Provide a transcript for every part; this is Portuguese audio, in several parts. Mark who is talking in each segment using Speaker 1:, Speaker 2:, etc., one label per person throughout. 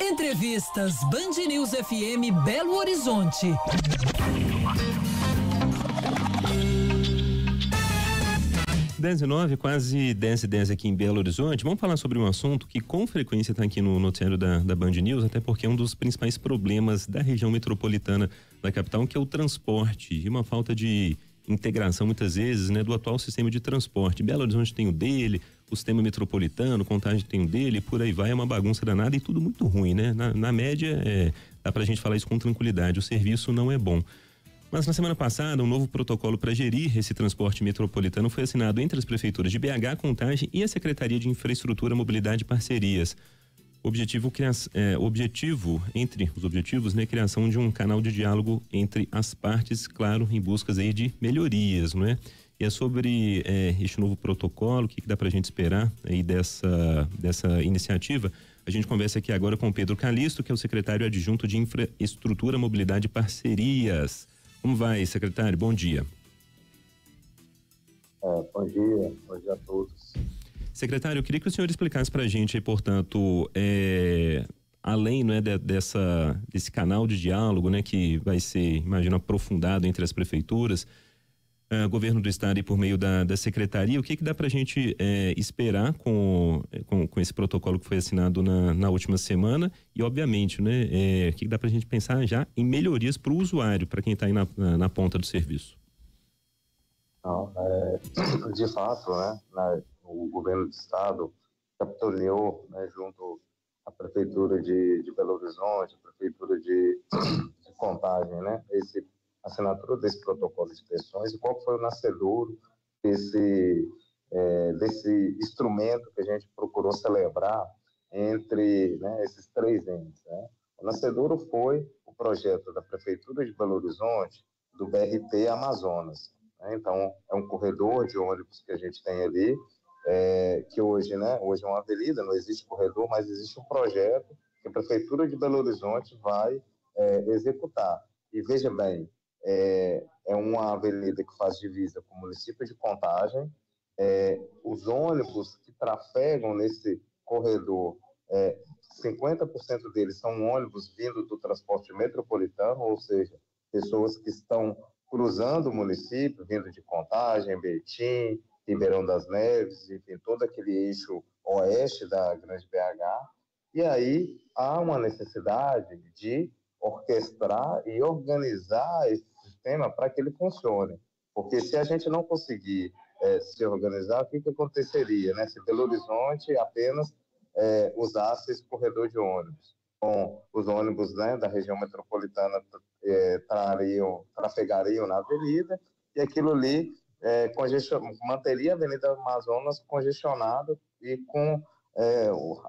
Speaker 1: Entrevistas Band News FM Belo Horizonte.
Speaker 2: 10h09, quase 10h10 aqui em Belo Horizonte. Vamos falar sobre um assunto que com frequência está aqui no noticiário da Band News, até porque é um dos principais problemas da região metropolitana da capital, que é o transporte e uma falta de integração muitas vezes, né, do atual sistema de transporte. Belo Horizonte tem o dele, o sistema metropolitano, Contagem tem o dele, por aí vai, é uma bagunça danada e tudo muito ruim, né? Na média, dá pra gente falar isso com tranquilidade, o serviço não é bom. Mas na semana passada, um novo protocolo para gerir esse transporte metropolitano foi assinado entre as prefeituras de BH, Contagem e a Secretaria de Infraestrutura, Mobilidade e Parcerias. Entre os objetivos, né, criação de um canal de diálogo entre as partes, claro, em buscas aí de melhorias, não é? E é sobre este novo protocolo, o que dá pra gente esperar aí dessa iniciativa. A gente conversa aqui agora com o Pedro Calisto, que é o secretário adjunto de Infraestrutura, Mobilidade e Parcerias. Como vai, secretário? Bom dia.
Speaker 3: Bom dia a todos.
Speaker 2: Secretário, eu queria que o senhor explicasse para a gente aí, portanto, além, né, desse canal de diálogo, né, que vai ser, imagino, aprofundado entre as prefeituras, governo do estado e por meio da secretaria, o que dá para a gente esperar com esse protocolo que foi assinado na última semana e, obviamente, né, o que dá para a gente pensar já em melhorias para o usuário, para quem está aí na ponta do serviço?
Speaker 3: Não, de fato, né, o governo do estado capitaneou, né, junto à prefeitura de Belo Horizonte, a prefeitura de Contagem, né, assinatura desse protocolo de pensões e qual foi o nascedouro desse instrumento que a gente procurou celebrar entre, né, esses três entes, né? O nascedouro foi o projeto da Prefeitura de Belo Horizonte do BRT Amazonas, né? Então, é um corredor de ônibus que a gente tem ali, que hoje, né, hoje é uma avenida, não existe corredor, mas existe um projeto que a Prefeitura de Belo Horizonte vai executar. E veja bem, é uma avenida que faz divisa com o município de Contagem. Os ônibus que trafegam nesse corredor, 50% deles são ônibus vindo do transporte metropolitano, ou seja, pessoas que estão cruzando o município, vindo de Contagem, Betim, Ribeirão das Neves, enfim, todo aquele eixo oeste da Grande BH. E aí há uma necessidade de orquestrar e organizar esse sistema para que ele funcione. Porque se a gente não conseguir se organizar, o que aconteceria, né? Se Belo Horizonte apenas usasse esse corredor de ônibus. Bom, os ônibus, né, da região metropolitana trafegariam na avenida e aquilo ali manteria a Avenida Amazonas congestionada e com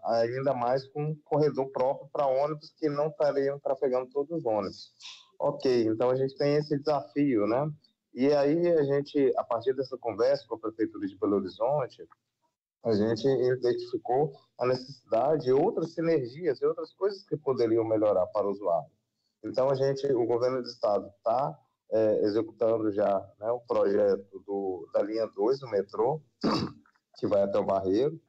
Speaker 3: ainda mais com um corredor próprio para ônibus que não estariam trafegando todos os ônibus. Ok, então a gente tem esse desafio, né? E aí a gente, a partir dessa conversa com a Prefeitura de Belo Horizonte, a gente identificou a necessidade de outras sinergias e outras coisas que poderiam melhorar para o usuário. Então o governo do estado está executando já, né, o projeto da linha 2 do metrô, que vai até o Barreiro,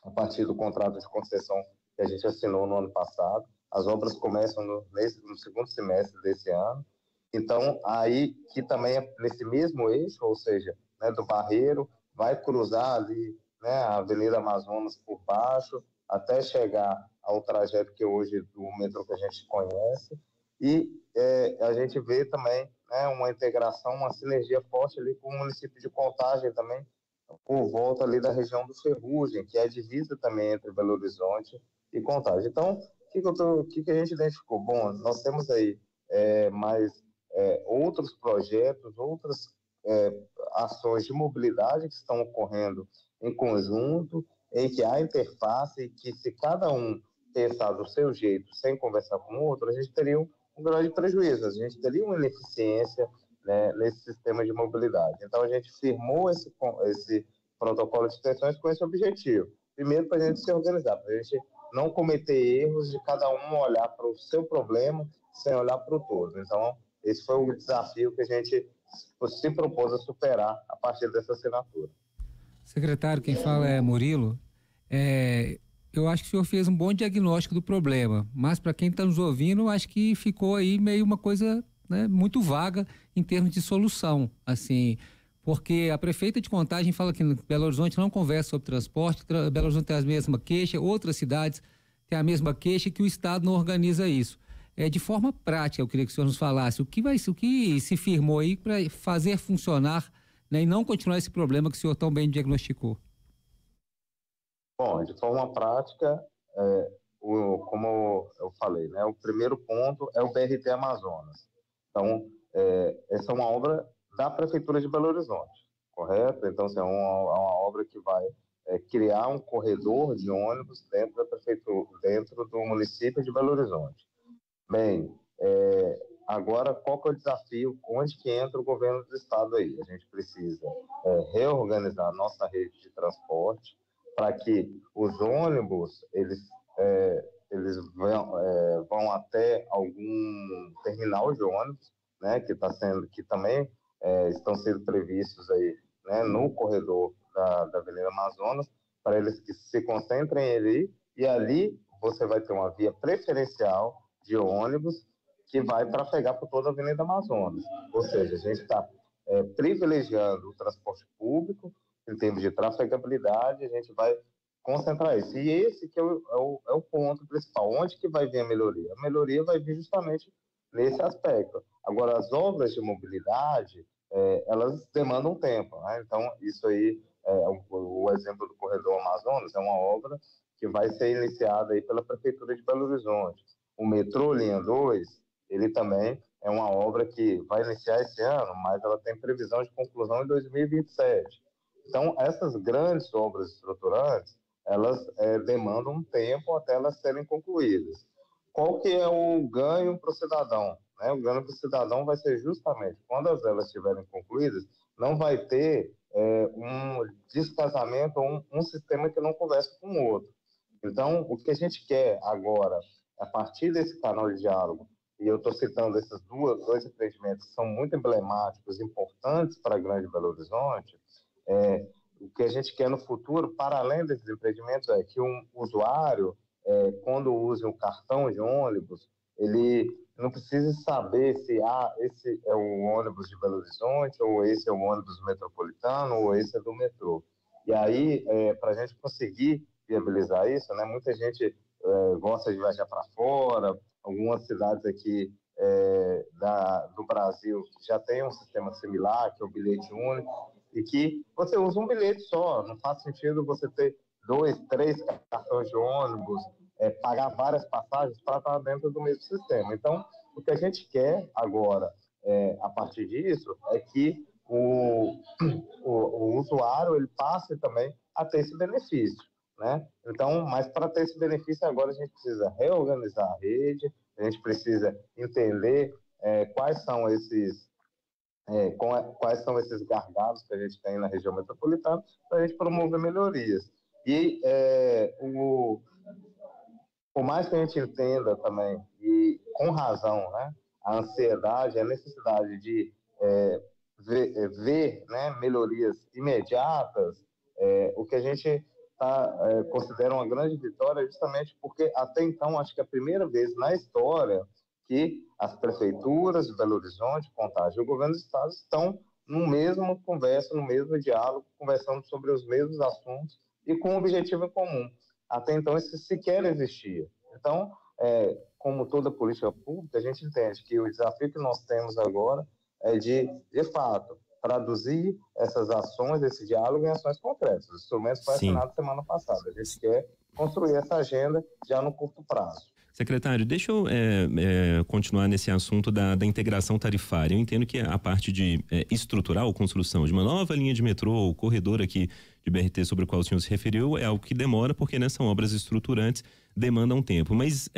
Speaker 3: a partir do contrato de concessão que a gente assinou no ano passado. As obras começam no segundo semestre desse ano. Então, aí, que também é nesse mesmo eixo, ou seja, né, do Barreiro, vai cruzar ali, né, a Avenida Amazonas por baixo, até chegar ao trajeto que hoje do metrô que a gente conhece. E a gente vê também, né, uma integração, uma sinergia forte ali com o município de Contagem também, por volta ali da região do Ferrugem, que é a divisa também entre Belo Horizonte e Contagem. Então, o que a gente identificou? Bom, nós temos aí mais outros projetos, outras ações de mobilidade que estão ocorrendo em conjunto, em que há interface e que se cada um pensar do seu jeito, sem conversar com o outro, a gente teria um grande prejuízo, a gente teria uma ineficiência, né, nesse sistema de mobilidade. Então, a gente firmou esse protocolo de extensões com esse objetivo. Primeiro, para a gente se organizar, para a gente não cometer erros de cada um olhar para o seu problema sem olhar para o todo. Então, esse foi o desafio que a gente se propôs a superar a partir dessa assinatura.
Speaker 4: Secretário, quem fala é Murilo. Eu acho que o senhor fez um bom diagnóstico do problema, mas para quem está nos ouvindo, acho que ficou aí meio uma coisa, né, muito vaga em termos de solução, assim, porque a prefeita de Contagem fala que Belo Horizonte não conversa sobre transporte, Belo Horizonte tem a mesma queixa, outras cidades têm a mesma queixa, que o Estado não organiza isso. De forma prática, eu queria que o senhor nos falasse o que se firmou aí para fazer funcionar, né, e não continuar esse problema que o senhor tão bem diagnosticou.
Speaker 3: Bom, de forma prática, como eu falei, né, o primeiro ponto é o BRT Amazonas. Então, essa é uma obra da Prefeitura de Belo Horizonte, correto? Então, assim, é uma obra que vai criar um corredor de ônibus dentro da prefeitura, dentro do município de Belo Horizonte. Bem, agora qual que é o desafio? Onde que entra o governo do estado aí? A gente precisa reorganizar a nossa rede de transporte para que os ônibus eles vão até algum terminal de ônibus, né, que também estão sendo previstos aí, né, no corredor da Avenida Amazonas, para eles que se concentrem ali, e ali você vai ter uma via preferencial de ônibus que vai trafegar por toda a Avenida Amazonas. Ou seja, a gente está privilegiando o transporte público em termos de trafegabilidade, a gente vai concentrar isso. E esse que é o ponto principal. Onde que vai vir a melhoria? A melhoria vai vir justamente nesse aspecto. Agora, as obras de mobilidade, elas demandam tempo, né? Então, isso aí, o exemplo do Corredor Amazonas é uma obra que vai ser iniciada aí pela Prefeitura de Belo Horizonte. O metrô Linha 2, ele também é uma obra que vai iniciar esse ano, mas ela tem previsão de conclusão em 2027. Então, essas grandes obras estruturantes, elas demandam um tempo até elas serem concluídas. Qual que é o ganho para o cidadão? Né? O ganho para o cidadão vai ser justamente quando elas estiverem concluídas, não vai ter um descasamento ou um sistema que não conversa com o outro. Então, o que a gente quer agora, a partir desse canal de diálogo, e eu estou citando esses dois empreendimentos que são muito emblemáticos, importantes para a Grande Belo Horizonte, o que a gente quer no futuro, para além desses empreendimentos, é que um usuário, quando use um cartão de ônibus, ele não precisa saber se esse é o ônibus de Belo Horizonte, ou esse é o ônibus metropolitano, ou esse é do metrô. E aí, para a gente conseguir viabilizar isso, né, muita gente gosta de viajar para fora, algumas cidades aqui do Brasil já tem um sistema similar, que é o bilhete único, e que você usa um bilhete só, não faz sentido você ter 2, 3 cartões de ônibus, pagar várias passagens para estar dentro do mesmo sistema. Então, o que a gente quer agora, a partir disso, é que o usuário ele passe também a ter esse benefício, né? Então, mas para ter esse benefício agora a gente precisa reorganizar a rede, a gente precisa entender quais são esses gargalos que a gente tem na região metropolitana para a gente promover melhorias. E por mais que a gente entenda também, e com razão, né, a ansiedade, a necessidade de ver né, melhorias imediatas, o que a gente considera uma grande vitória é justamente porque até então acho que é a primeira vez na história que as prefeituras de Belo Horizonte, Contagem e o governo do estado estão no mesmo conversa, no mesmo diálogo, conversando sobre os mesmos assuntos e com um objetivo em comum. Até então isso sequer existia. Então, como toda política pública, a gente entende que o desafio que nós temos agora é de fato, traduzir essas ações, esse diálogo em ações concretas. O instrumento foi assinado semana passada. A gente quer construir essa agenda já no curto prazo.
Speaker 2: Secretário, deixa eu continuar nesse assunto da integração tarifária. Eu entendo que a parte de estrutural, construção de uma nova linha de metrô, o corredor aqui de BRT sobre o qual o senhor se referiu, é algo que demora, porque né, são obras estruturantes, demandam tempo. Mas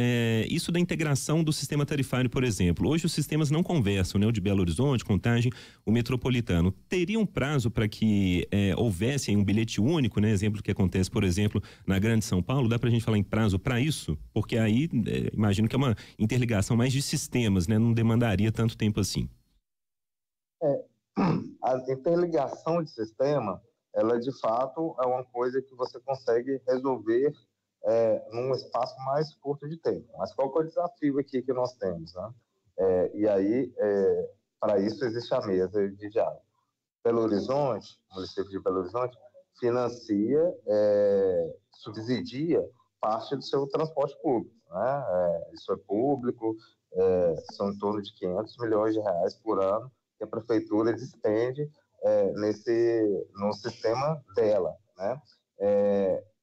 Speaker 2: isso da integração do sistema tarifário, por exemplo, hoje os sistemas não conversam, né? O de Belo Horizonte, Contagem, o metropolitano. Teria um prazo para que houvesse um bilhete único, né? Exemplo que acontece, por exemplo, na Grande São Paulo, dá para a gente falar em prazo para isso? Porque aí, imagino que é uma interligação mais de sistemas, né? Não demandaria tanto tempo assim.
Speaker 3: A interligação de sistema, ela de fato é uma coisa que você consegue resolver num espaço mais curto de tempo. Mas qual que é o desafio aqui que nós temos, né? E aí, para isso existe a mesa de diálogo. Belo Horizonte, o município de Belo Horizonte, financia, subsidia parte do seu transporte público, né? Isso é público, são em torno de 500 milhões de reais por ano que a prefeitura despende no sistema dela, né?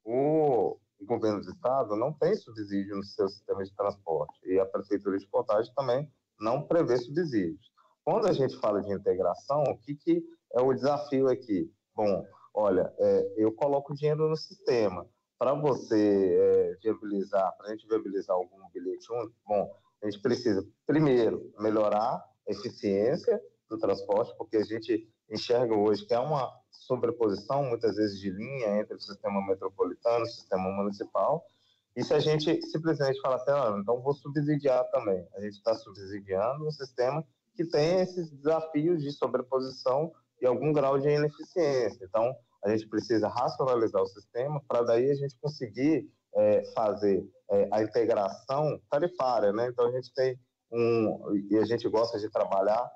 Speaker 3: O governo do estado não tem subsídio no seu sistema de transporte e a prefeitura de Contagem também não prevê subsídios. Quando a gente fala de integração, o que é o desafio aqui? Bom, olha, eu coloco dinheiro no sistema. Para você viabilizar, para a gente viabilizar algum bilhete único, bom, a gente precisa, primeiro, melhorar a eficiência do transporte, porque a gente enxerga hoje que há uma sobreposição, muitas vezes, de linha entre o sistema metropolitano e o sistema municipal. E se a gente simplesmente fala assim, então vou subsidiar também, a gente está subsidiando um sistema que tem esses desafios de sobreposição e algum grau de ineficiência. Então, a gente precisa racionalizar o sistema para daí a gente conseguir fazer a integração tarifária, né? Então, a gente tem e a gente gosta de trabalhar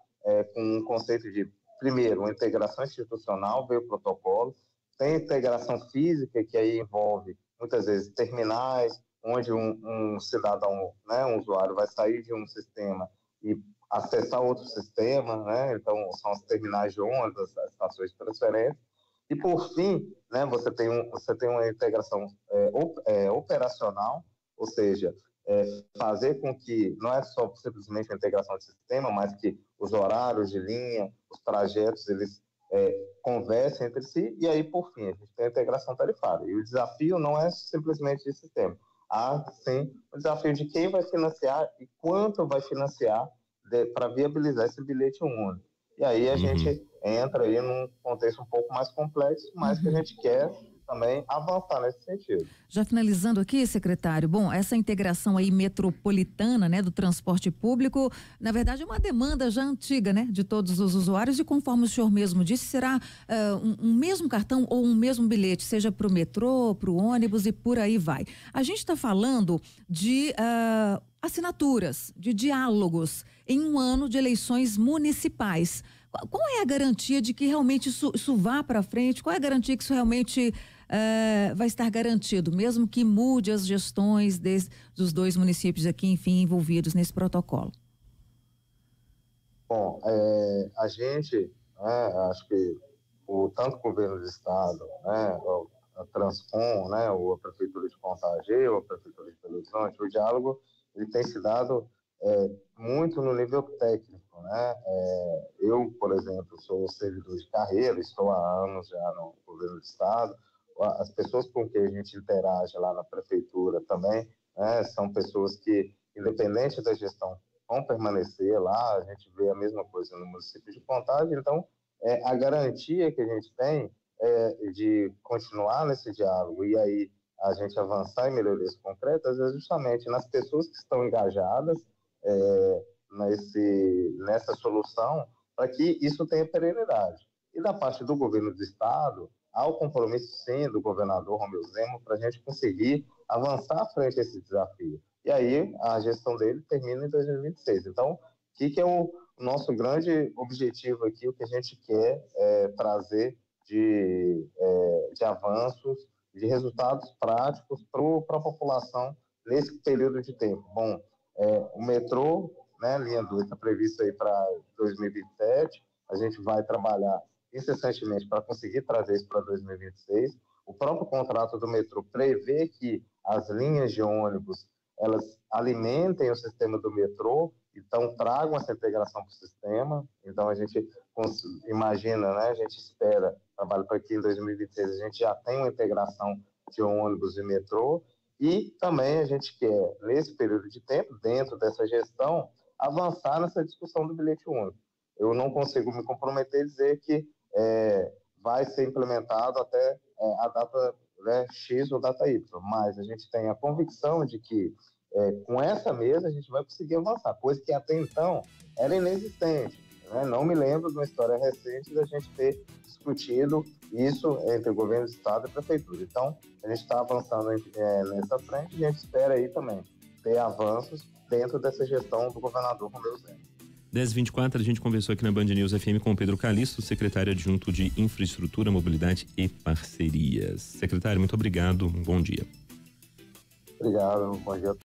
Speaker 3: com um conceito de, primeiro, uma integração institucional, veio o protocolo, tem integração física, que aí envolve, muitas vezes, terminais, onde um cidadão, né, um usuário, vai sair de um sistema e acessar outro sistema, né? Então, são as terminais de ônibus, as estações de transferência. E, por fim, né, você tem uma integração operacional, ou seja, fazer com que não é só simplesmente a integração de sistema, mas que os horários de linha, os trajetos, eles conversem entre si. E aí, por fim, a gente tem a integração tarifária. E o desafio não é simplesmente de sistema. Há, sim, o desafio de quem vai financiar e quanto vai financiar para viabilizar esse bilhete único. E aí a gente entra aí num contexto um pouco mais complexo, mas que a gente quer também avançar nesse sentido.
Speaker 5: Já finalizando aqui, secretário, bom, essa integração aí metropolitana, né, do transporte público, na verdade é uma demanda já antiga, né, de todos os usuários, e conforme o senhor mesmo disse, será um mesmo cartão ou um mesmo bilhete, seja para o metrô, para o ônibus e por aí vai. A gente está falando de assinaturas, de diálogos em um ano de eleições municipais. Qual é a garantia de que realmente isso vá para frente? Qual é a garantia que isso realmente vai estar garantido, mesmo que mude as gestões dos dois municípios aqui, enfim, envolvidos nesse protocolo?
Speaker 3: Bom, a gente, acho que tanto o governo do estado, né, a Transcom, né, ou a prefeitura de Contagem, ou a prefeitura de Belo Horizonte, o diálogo ele tem se dado muito no nível técnico, né? Eu, por exemplo, sou servidor de carreira, estou há anos já no governo do estado. As pessoas com quem a gente interage lá na prefeitura também, né, são pessoas que, independente da gestão, vão permanecer lá. A gente vê a mesma coisa no município de Contagem. Então, a garantia que a gente tem de continuar nesse diálogo e aí a gente avançar em melhorias concretas é justamente nas pessoas que estão engajadas nessa solução, para que isso tenha perenidade. E da parte do governo do estado, há o compromisso, sim, do governador Romeu Zema para a gente conseguir avançar à frente desse desafio. E aí a gestão dele termina em 2026. Então, o que é o nosso grande objetivo aqui, o que a gente quer trazer de avanços, de resultados práticos para a população nesse período de tempo? Bom, o metrô, né, linha 2, está previsto aí para 2027, a gente vai trabalhar incessantemente para conseguir trazer isso para 2026. O próprio contrato do metrô prevê que as linhas de ônibus elas alimentem o sistema do metrô, então tragam essa integração para o sistema. Então a gente imagina, né, a gente espera, trabalho para que em 2026 a gente já tenha uma integração de ônibus e metrô, e também a gente quer, nesse período de tempo, dentro dessa gestão, avançar nessa discussão do bilhete único. Eu não consigo me comprometer a dizer que vai ser implementado até a data, né, X ou data Y, mas a gente tem a convicção de que com essa mesa a gente vai conseguir avançar, coisa que até então era inexistente. né? Não me lembro de uma história recente da gente ter discutido isso entre o governo do estado e a prefeitura. Então, a gente está avançando nessa frente e a gente espera aí também ter avanços dentro dessa gestão do governador Romeu Zema.
Speaker 2: 10h24, a gente conversou aqui na Band News FM com o Pedro Calixto, secretário adjunto de Infraestrutura, Mobilidade e Parcerias. Secretário, muito obrigado, um bom dia.
Speaker 3: Obrigado, bom dia.